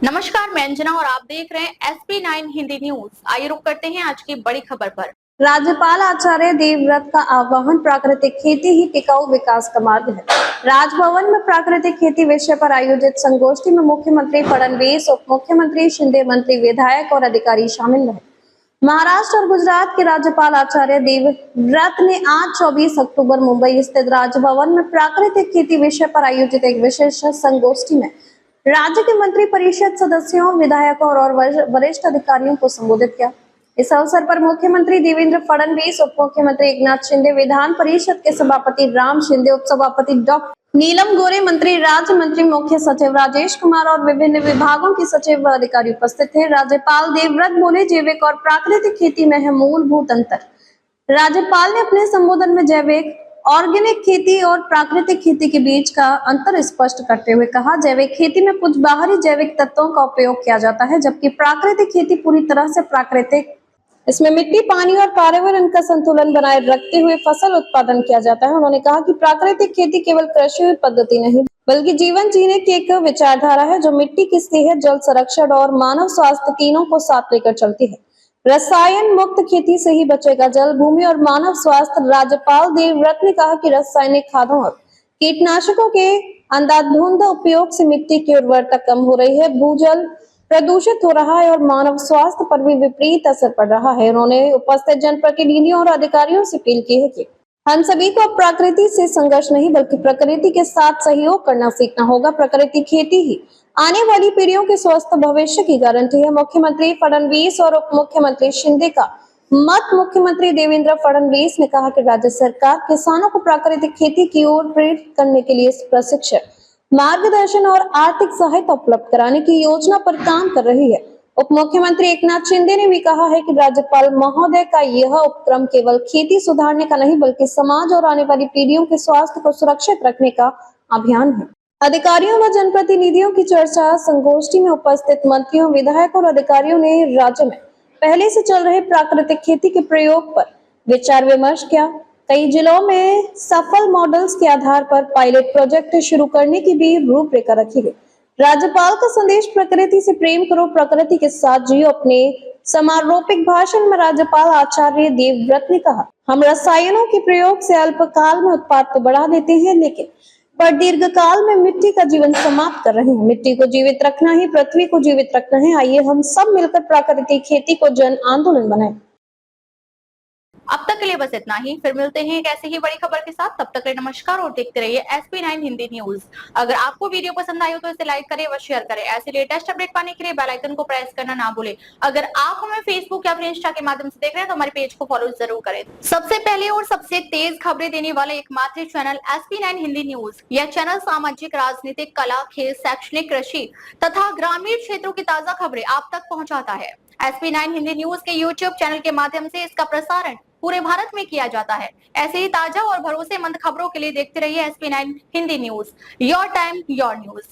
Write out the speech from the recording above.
नमस्कार, मैं अंजना और आप देख रहे हैं SP9 हिंदी न्यूज। आइए रुक करते हैं आज की बड़ी खबर पर। राज्यपाल आचार्य देवव्रत का आह्वान प्राकृतिक खेती ही टिकाऊ विकास का मार्ग है। राजभवन में प्राकृतिक खेती विषय पर आयोजित संगोष्ठी में मुख्यमंत्री फडणवीस, उप मुख्यमंत्री शिंदे, मंत्री, विधायक और अधिकारी शामिल रहे। महाराष्ट्र और गुजरात के राज्यपाल आचार्य देवव्रत ने आज 24 अक्टूबर मुंबई स्थित राजभवन में प्राकृतिक खेती विषय पर आयोजित एक विशेष संगोष्ठी में राज्य के मंत्री परिषद सदस्यों, विधायकों और वरिष्ठ अधिकारियों को संबोधित किया। इस अवसर पर मुख्यमंत्री देवेंद्र फडणवीस, उप मुख्यमंत्री एकनाथ शिंदे, विधान परिषद के सभापति राम शिंदे, उप सभापति डॉक्टर नीलम गोरे, मंत्री राज्य मंत्री मुख्य सचिव राजेश कुमार और विभिन्न विभागों के सचिव व अधिकारी उपस्थित थे। राज्यपाल देवव्रत बोले, जैविक और प्राकृतिक खेती में है मूलभूत अंतर। राज्यपाल ने अपने संबोधन में जैविक ऑर्गेनिक खेती और प्राकृतिक खेती के बीच का अंतर स्पष्ट करते हुए कहा, जैविक खेती में कुछ बाहरी जैविक तत्वों का उपयोग किया जाता है, जबकि प्राकृतिक खेती पूरी तरह से प्राकृतिक। इसमें मिट्टी, पानी और पर्यावरण का संतुलन बनाए रखते हुए फसल उत्पादन किया जाता है। उन्होंने कहा कि प्राकृतिक खेती केवल कृषि पद्धति नहीं, बल्कि जीवन जीने की एक विचारधारा है जो मिट्टी की सेहत, जल संरक्षण और मानव स्वास्थ्य तीनों को साथ लेकर चलती है। रसायन मुक्त खेती से ही बचेगा जल, भूमि और मानव स्वास्थ्य। राज्यपाल देवव्रत ने कहा कि रासायनिक खादों और कीटनाशकों के अंधाधुंध उपयोग से मिट्टी की उर्वरता कम हो रही है, भूजल प्रदूषित हो रहा है और मानव स्वास्थ्य पर भी विपरीत असर पड़ रहा है। उन्होंने उपस्थित जनप्रतिनिधियों और अधिकारियों से अपील की है कि हम सभी को प्रकृति से संघर्ष नहीं, बल्कि प्रकृति के साथ सहयोग करना सीखना होगा। प्रकृति खेती ही आने वाली पीढ़ियों के स्वस्थ भविष्य की गारंटी है। मुख्यमंत्री फडणवीस और उप मुख्यमंत्री शिंदे का मत। मुख्यमंत्री देवेंद्र फडणवीस ने कहा कि राज्य सरकार किसानों को प्राकृतिक खेती की ओर प्रेरित करने के लिए प्रशिक्षण, मार्गदर्शन और आर्थिक सहायता उपलब्ध कराने की योजना पर काम कर रही है। उप मुख्यमंत्री एकनाथ शिंदे ने भी कहा है कि राज्यपाल महोदय का यह उपक्रम केवल खेती सुधारने का नहीं, बल्कि समाज और आने वाली पीढ़ियों के स्वास्थ्य को सुरक्षित रखने का अभियान है। अधिकारियों व जनप्रतिनिधियों की चर्चा संगोष्ठी में उपस्थित मंत्रियों, विधायकों और अधिकारियों ने राज्य में पहले से चल रहे प्राकृतिक खेती के प्रयोग पर विचार विमर्श किया। कई जिलों में सफल मॉडल्स के आधार पर पायलट प्रोजेक्ट शुरू करने की भी रूपरेखा रखी गई। राज्यपाल का संदेश, प्रकृति से प्रेम करो, प्रकृति के साथ जियो। अपने समारोपिक भाषण में राज्यपाल आचार्य देवव्रत ने कहा, हम रसायनों के प्रयोग से अल्पकाल में उत्पाद तो बढ़ा देते हैं, लेकिन पर दीर्घकाल में मिट्टी का जीवन समाप्त कर रहे हैं। मिट्टी को जीवित रखना ही पृथ्वी को जीवित रखना है। आइए हम सब मिलकर प्राकृतिक खेती को जन आंदोलन बनाएं। अब तक के लिए बस इतना ही। फिर मिलते हैं एक ऐसे ही बड़ी खबर के साथ। तब तक के लिए नमस्कार और देखते रहिए SP9 हिंदी न्यूज। अगर आपको वीडियो पसंद आई हो तो इसे लाइक करें व शेयर करें। ऐसे लेटेस्ट अपडेट पाने के लिए बेल आइकन को प्रेस करना ना भूलें। अगर आप हमें फेसबुक या फिर इंस्टा के माध्यम से देख रहे हैं तो हमारे पेज को फॉलो जरूर करें। सबसे पहले और सबसे तेज खबरें देने वाले एकमात्र चैनल SP9 हिंदी न्यूज। यह चैनल सामाजिक, राजनीतिक, कला, खेल, शैक्षणिक, कृषि तथा ग्रामीण क्षेत्रों की ताजा खबरें आप तक पहुँचाता है। SP9 हिंदी न्यूज के YouTube चैनल के माध्यम से इसका प्रसारण पूरे भारत में किया जाता है। ऐसे ही ताजा और भरोसेमंद खबरों के लिए देखते रहिए SP9 Hindi news. Your time your news.